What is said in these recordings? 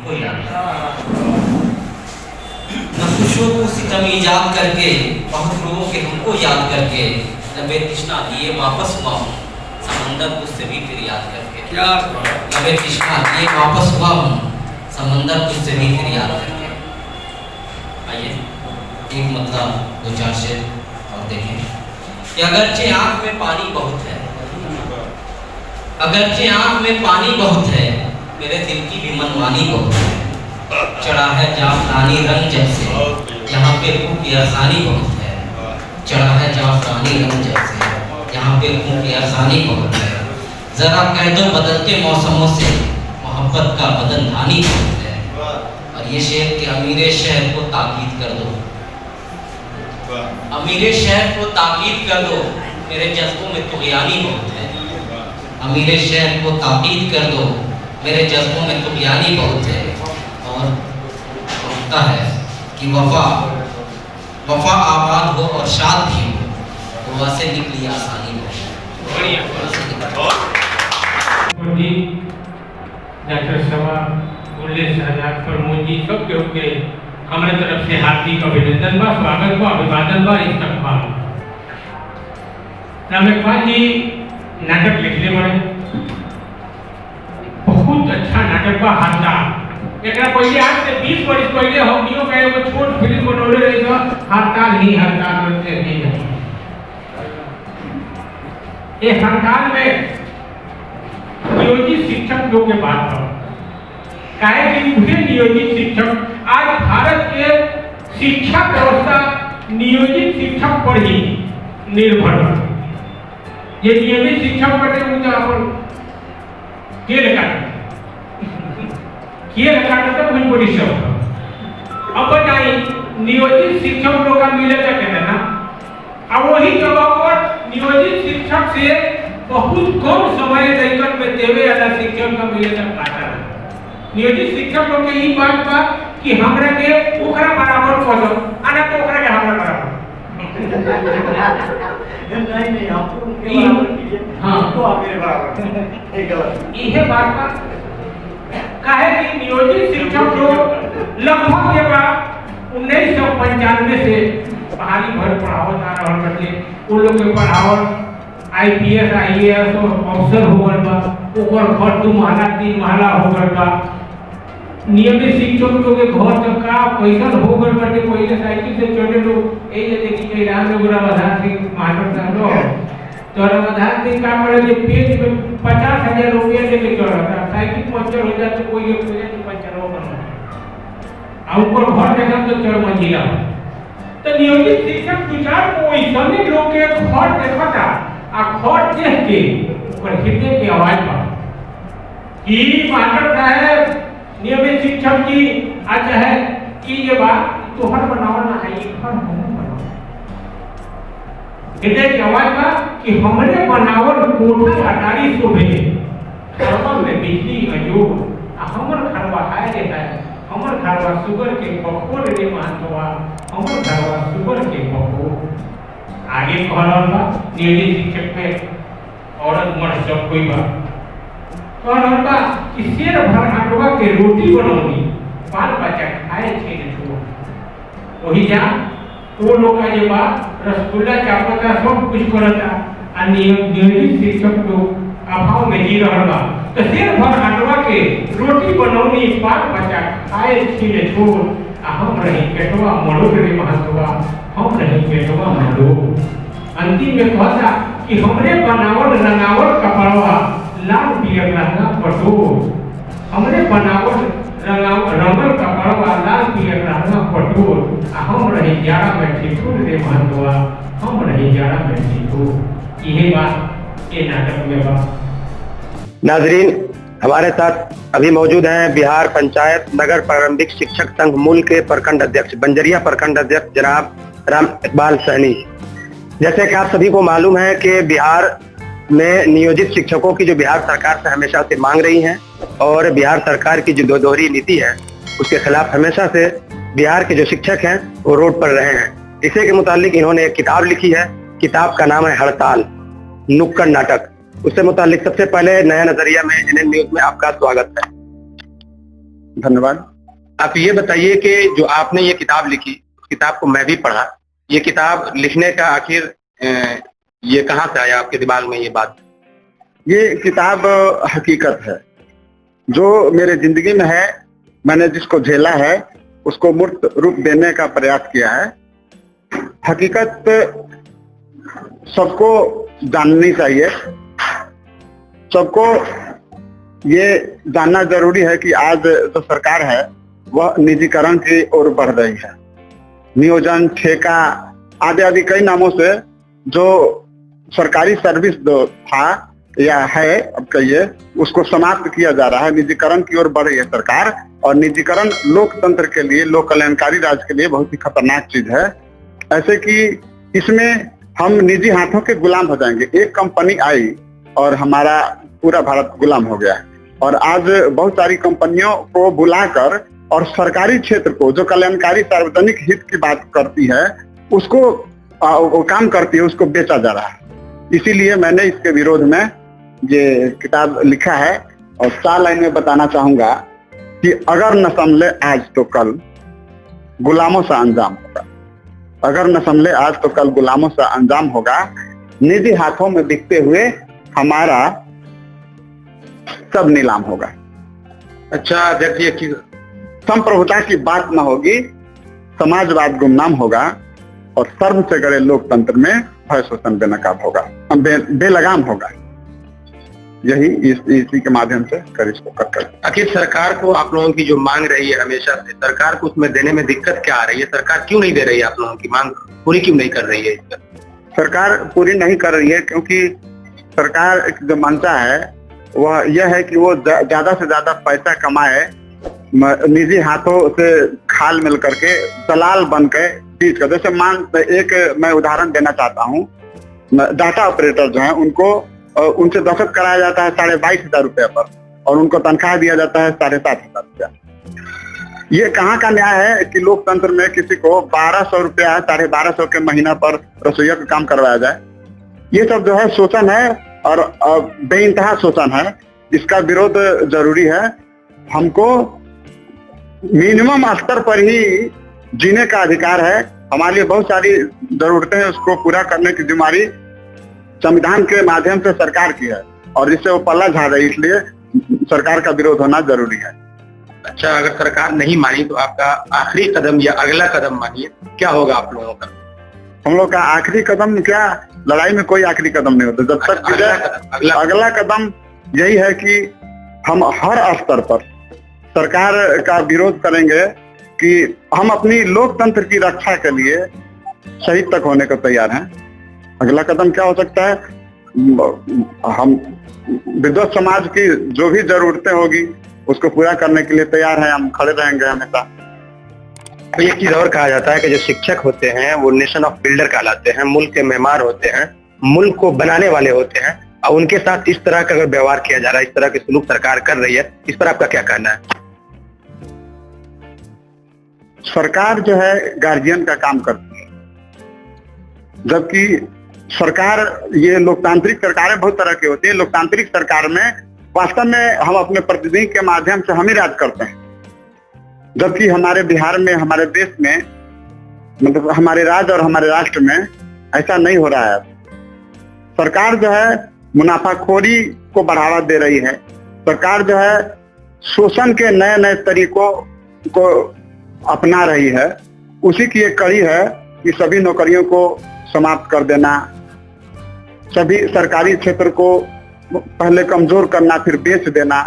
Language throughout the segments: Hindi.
हमको याद है। नकुशों को सितम ईजाद करके, बहुत लोगों के हमको याद करके, नबे तृष्णा दिए वापस हुआ हूँ समंदर तुझसे भी फिर याद करके। क्या नबे तृष्णा दिए वापस हुआ हूँ समंदर तुझसे भी फिर याद करके। आइए एक मतलब दो चार शेर और देखें कि अगरचे आँख में पानी बहुत है, अगरचे आँख में पानी बहुत है, मेरे दिल की भी मनमानी बहुत है। चढ़ा है जाफरानी रंग जब से, यहाँ पे खूब की आसानी बहुत है। चढ़ा है जाफरानी रंग जब से, यहाँ पे खूब की आसानी बहुत है। जरा कह दो बदलते मौसमों से, मोहब्बत का बदन धानी बहुत है। और ये शेर के अमीरे शहर को ताकीद कर दो, अमीरे शहर को ताकीद कर दो, मेरे जज्बों में तुग़यानी बहुत है। अमीरे शहर को ताकीद कर दो, मेरे जज्बों में तुग़यानी बहुत है। और कहता है कि वफा वफा आबाद हो और शाद भी हो, दुआ से निकली आसानी हो। डॉक्टर सभा उल्ले शहजाद प्रमोद जी सब के हमारे तरफ से हार्दिक अभिनंदन बा, स्वागत बा, अभिवादन बा, इस्तकबाल। रामेश्वर जी नाटक लिखले बड़े, बहुत अच्छा नाटक बा। हड़ताल एकरा पहले आज से 20 वर्ष पहले हमनियों का एगो छोट फिल्म बनौले रही था, हड़ताल ही हड़ताल करते नहीं। ये हड़ताल में नियोजित शिक्षक लोग के बात करो, काहे कि उन्हें नियोजित शिक्षक आज भारत के शिक्षा व्यवस्था नियोजित शिक्षक पर ही निर्भर है। ये नियमित शिक्षक बटे मुझे अपन खेल काटता कुछ बड़ी शब्द। अब बताइए नियोजित शिक्षक लोग का मिले तो कहते ना, अब वही जगह पर नियोजित शिक्षक से बहुत कम समय लेकर में देवे वाला शिक्षक का मिले तो पाता है। नियोजित शिक्षक लोग के ये बात बा कि हमरा के ओकरा बराबर पदो आना तो ओकरा के हमरा बराबर नहीं आप उनके बराबर कीजिए, हाँ तो आप मेरे बराबर एक गलत ये बात का काहे कि नियोजित शिक्षक लोग लगभग के बाद 1995 से बहाली भर पढ़ावत आ रहल बाटे। वो लोग के पढ़ावत आईपीएस आईएएस अफसर हो गल बा, ओकर घर 2 महला 3 महला हो गल बा। नियमित शिक्षक लोग के घर तक का पैसा हो गल बाटे। पहले साइकिल से चढ़े लोग ए जे देखी के राम लोग रामधान सिंह मास्टर साहब लोग तो रामधान सिंह का पड़े जे पेज में 50,000 रुपया लेके चढ़ता, साइकिल पंचर हो जाए तो कोई एक नहीं पंचर हो बना आ ऊपर घर देखा तो 4 मंजिला। तो नियोजित शिक्षक विचार को ऐसे लोग के घर देखता आ घर देख के ऊपर हृदय की आवाज बा कि मास्टर साहब नियमित शिक्षक जी अच्छा है कि ये बात तोहर बनावना है, ये घर हम बनाओ। हृदय की आवाज बा कि हमरे बनावल कोठा अटारी शोभे, घरवा में बिजली अजोर आ हमर घरवा हाय रे हाय, हमर घरवा सुगर के बखोर रे महतवा, हमर घरवा सुगर के बखोर। आगे कह रहल बा नियोजित शिक्षक में औरत मर्द सब कोई बा, कह रहल बा कि शेर भर आटवा के रोटी बनौनी, बाल बच्चा खाए छे न छोड़। वही जा वो लोग का ये बात रसगुल्ला चापता सब कुछ करता आ नियोजित शिक्षक लोग अभाव में जी रहल बा। तो शेर भर आटवा के रोटी बनौनी, बाल बच्चा खाए छे न छोड़। आ हम रही पेटवा मरो रे महतवा, हम रही पेटवा मरो। अंतिम में कहता कि हमरे बनावल रंगावल कपड़वा, लाल पियर लहंगा पटोर। हमरे बनावल रंगल कपड़वा, लाल पियर लहंगा पटोर। हम रही जाड़ा में ठिठुर रे महतवा, हम रही जाड़ा में ठिठुर। यही बात ये नाटक में बा। नाजरीन, हमारे साथ अभी मौजूद हैं बिहार पंचायत नगर प्रारंभिक शिक्षक संघ मूल के प्रखंड अध्यक्ष, बंजरिया प्रखंड अध्यक्ष जनाब राम इकबाल सहनी। जैसे कि आप सभी को मालूम है कि बिहार में नियोजित शिक्षकों की जो बिहार सरकार से हमेशा से मांग रही हैं और बिहार सरकार की जो दोहरी नीति है उसके खिलाफ हमेशा से बिहार के जो शिक्षक हैं वो रोड पर रहे हैं। इसी के मुतालिक इन्होंने एक किताब लिखी है, किताब का नाम है हड़ताल नुक्कड़ नाटक। उससे मुतालिक सबसे पहले नया नजरिया में NN न्यूज में आपका स्वागत है। धन्यवाद। आप ये बताइए कि जो आपने ये किताब लिखी, उस किताब को मैं भी पढ़ा। ये किताब लिखने का आखिर ये कहाँ से आया आपके दिमाग में ये बात? ये किताब हकीकत है जो मेरे जिंदगी में है। मैंने जिसको झेला है उसको मूर्त रूप देने का प्रयास किया है। हकीकत सबको जाननी चाहिए। सबको ये जानना जरूरी है कि आज जो सरकार है वह निजीकरण की ओर बढ़ रही है। नियोजन, ठेका आदि आदि कई नामों से जो सरकारी सर्विस जो था या है, अब कहिए, उसको समाप्त किया जा रहा है। निजीकरण की ओर बढ़ रही है सरकार, और निजीकरण लोकतंत्र के लिए, लोक कल्याणकारी राज्य के लिए बहुत ही खतरनाक चीज है। ऐसे कि इसमें हम निजी हाथों के गुलाम हो जाएंगे। एक कंपनी आई और हमारा पूरा भारत गुलाम हो गया। और आज बहुत सारी कंपनियों को बुलाकर और सरकारी क्षेत्र को, जो कल्याणकारी सार्वजनिक हित की बात करती है, उसको वो काम करती है, उसको बेचा जा रहा है। इसीलिए मैंने इसके विरोध में ये किताब लिखा है। और 4 लाइन में बताना चाहूंगा कि अगर न संभले आज तो कल गुलामों सा अंजाम होगा। अगर न संभले आज तो कल गुलामों सा अंजाम होगा। निजी हाथों में बिकते हुए हमारा सब नीलाम होगा। अच्छा, देखिए कि संप्रभुता की बात न होगी, समाजवाद गुमनाम होगा, और सर्व से गड़े लोकतंत्र में भय शोषण बेनकाब होगा, बेलगाम होगा। यही इसी के माध्यम से कर इसको कर। आखिर सरकार को आप लोगों की जो मांग रही है हमेशा से, सरकार को उसमें देने में दिक्कत क्या आ रही है? सरकार क्यों नहीं दे रही है? आप लोगों की मांग पूरी क्यों नहीं कर रही है? सरकार पूरी नहीं कर रही है क्योंकि सरकार जो मंशा है वह यह है कि वो ज्यादा से ज्यादा पैसा कमाए, निजी हाथों से खाल मिल करके दलाल बन के चीज का। जैसे मैं उदाहरण देना चाहता हूँ। डाटा ऑपरेटर जो है उनसे दस्तखत कराया जाता है 22,500 रुपया पर, और उनको तनख्वाह दिया जाता है 7,500 रुपया। ये कहाँ का न्याय है कि लोकतंत्र में किसी को 1,200 रुपया, 1,250 के महीना पर रसोइया का काम करवाया जाए? ये सब जो है शोषण है, और बेइंतहा शोषण है। इसका विरोध जरूरी है। हमको मिनिमम स्तर पर ही जीने का अधिकार है। हमारे लिए बहुत सारी जरूरतें हैं, उसको पूरा करने की जिम्मेदारी संविधान के माध्यम से सरकार की है, और इससे वो पल्ला झाड़ रही, इसलिए सरकार का विरोध होना जरूरी है। अच्छा, अगर सरकार नहीं मानी तो आपका आखिरी कदम या अगला कदम मानिए क्या होगा आप लोगों का? हम लोग का आखिरी कदम क्या? लड़ाई में कोई आखिरी कदम नहीं होता। जब तक अगला कदम यही है कि हम हर स्तर पर सरकार का विरोध करेंगे कि हम अपनी लोकतंत्र की रक्षा के लिए शहीद तक होने को तैयार हैं। अगला कदम क्या हो सकता है? हम विद्वत समाज की जो भी जरूरतें होगी उसको पूरा करने के लिए तैयार हैं। हम खड़े रहेंगे हमेशा। तो एक चीज और कहा जाता है कि जो शिक्षक होते हैं वो नेशन ऑफ बिल्डर कहलाते हैं, मुल्क के मेमार होते हैं, मुल्क को बनाने वाले होते हैं। और उनके साथ इस तरह का अगर व्यवहार किया जा रहा है, इस तरह के सलूक सरकार कर रही है, इस पर आपका क्या कहना है? सरकार जो है गार्जियन का काम करती है, जबकि सरकार, ये लोकतांत्रिक सरकारें बहुत तरह की होती है। लोकतांत्रिक सरकार में वास्तव में हम अपने प्रतिनिधि के माध्यम से हम ही राज करते हैं, जबकि हमारे बिहार में, हमारे देश में, मतलब हमारे राज्य और हमारे राष्ट्र में ऐसा नहीं हो रहा है। सरकार जो है मुनाफाखोरी को बढ़ावा दे रही है। सरकार जो है शोषण के नए नए तरीकों को अपना रही है। उसी की एक कड़ी है कि सभी नौकरियों को समाप्त कर देना, सभी सरकारी क्षेत्र को पहले कमजोर करना, फिर बेच देना।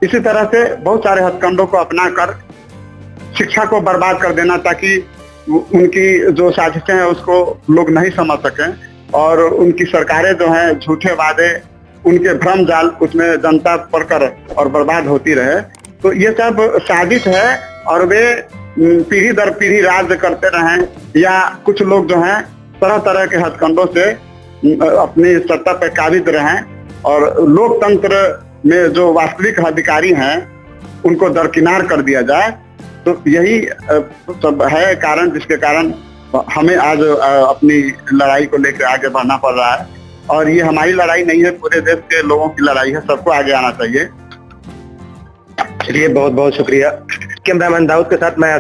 इसी तरह से बहुत सारे हथकंडों को अपनाकर शिक्षा को बर्बाद कर देना, ताकि उनकी जो साजिशें हैं उसको लोग नहीं समझ सकें, और उनकी सरकारें जो हैं झूठे वादे, उनके भ्रम जाल, उसमें जनता पड़कर और बर्बाद होती रहे। तो ये सब साजिश है, और वे पीढ़ी दर पीढ़ी राज्य करते रहें, या कुछ लोग जो हैं तरह तरह के हथकंडों से अपनी सत्ता पर काबिज रहें, और लोकतंत्र में जो वास्तविक अधिकारी हैं उनको दरकिनार कर दिया जाए। तो यही सब है कारण, जिसके कारण हमें आज अपनी लड़ाई को लेकर आगे बढ़ना पड़ रहा है। और ये हमारी लड़ाई नहीं है, पूरे देश के लोगों की लड़ाई है। सबको आगे आना चाहिए। चलिए बहुत बहुत शुक्रिया। कैमरामैन दाऊद के साथ मैं